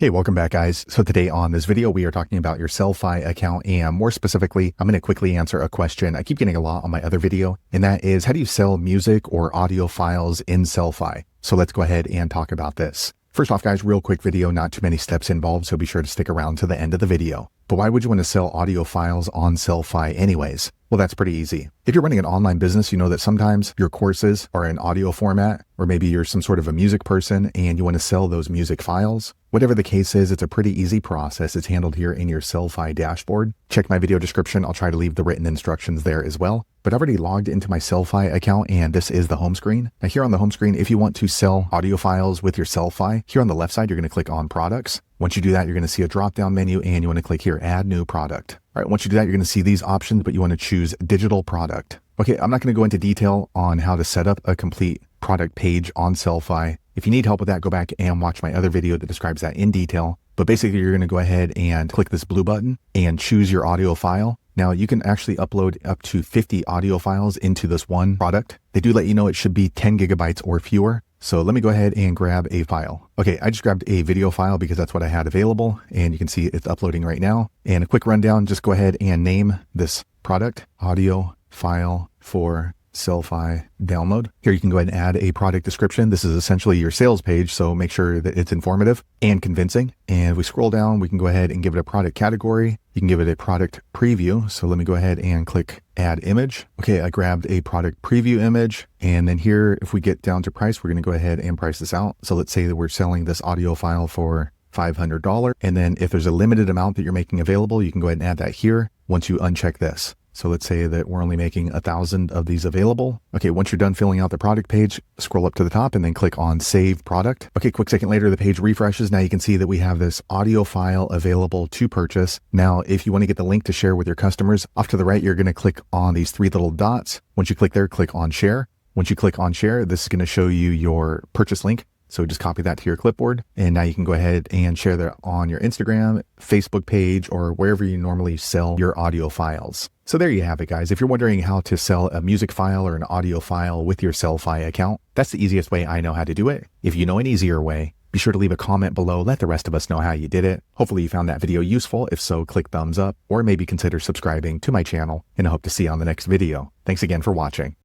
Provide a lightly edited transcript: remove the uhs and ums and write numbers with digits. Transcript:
Hey, welcome back guys. So today on this video, we are talking about your Sellfy account, and more specifically, I'm going to quickly answer a question I keep getting a lot on my other video, and that is, how do you sell music or audio files in Sellfy? So let's go ahead and talk about this. First off guys, real quick video, not too many steps involved, so be sure to stick around to the end of the video. But why would you want to sell audio files on Sellfy anyways? Well, that's pretty easy. If you're running an online business, you know that sometimes your courses are in audio format, or maybe you're some sort of a music person and you want to sell those music files. Whatever the case is, it's a pretty easy process. It's handled here in your Sellfy dashboard. Check my video description. I'll try to leave the written instructions there as well. But I've already logged into my Sellfy account, and this is the home screen. Now here on the home screen, if you want to sell audio files with your Sellfy, here on the left side, you're going to click on products. Once you do that, you're going to see a drop-down menu, and you want to click here, add new product. All right, once you do that, you're going to see these options, but you want to choose digital product. Okay, I'm not going to go into detail on how to set up a complete product page on Sellfy. If you need help with that, go back and watch my other video that describes that in detail. But basically, you're going to go ahead and click this blue button and choose your audio file. Now, you can actually upload up to 50 audio files into this one product. They do let you know it should be 10 gigabytes or fewer. So let me go ahead and grab a file. Okay, I just grabbed a video file because that's what I had available, and you can see it's uploading right now. And a quick rundown, just go ahead and name this product, audio file for Sellfy download. Here you can go ahead and add a product description. This is essentially your sales page, so make sure that it's informative and convincing. And if we scroll down, we can go ahead and give it a product category. You can give it a product preview. So let me go ahead and click add image. Okay, I grabbed a product preview image. And then here, if we get down to price, we're going to go ahead and price this out. So let's say that we're selling this audio file for $500. And then if there's a limited amount that you're making available, you can go ahead and add that here once you uncheck this. So let's say that we're only making 1,000 of these available. Okay, once you're done filling out the product page, scroll up to the top and then click on Save Product. Okay, quick second later, the page refreshes. Now you can see that we have this audio file available to purchase. Now, if you want to get the link to share with your customers, off to the right, you're going to click on these three little dots. Once you click there, click on Share. Once you click on Share, this is going to show you your purchase link. So just copy that to your clipboard, and now you can go ahead and share that on your Instagram, Facebook page, or wherever you normally sell your audio files. So there you have it, guys. If you're wondering how to sell a music file or an audio file with your Sellfy account, that's the easiest way I know how to do it. If you know an easier way, be sure to leave a comment below. Let the rest of us know how you did it. Hopefully you found that video useful. If so, click thumbs up, or maybe consider subscribing to my channel, and I hope to see you on the next video. Thanks again for watching.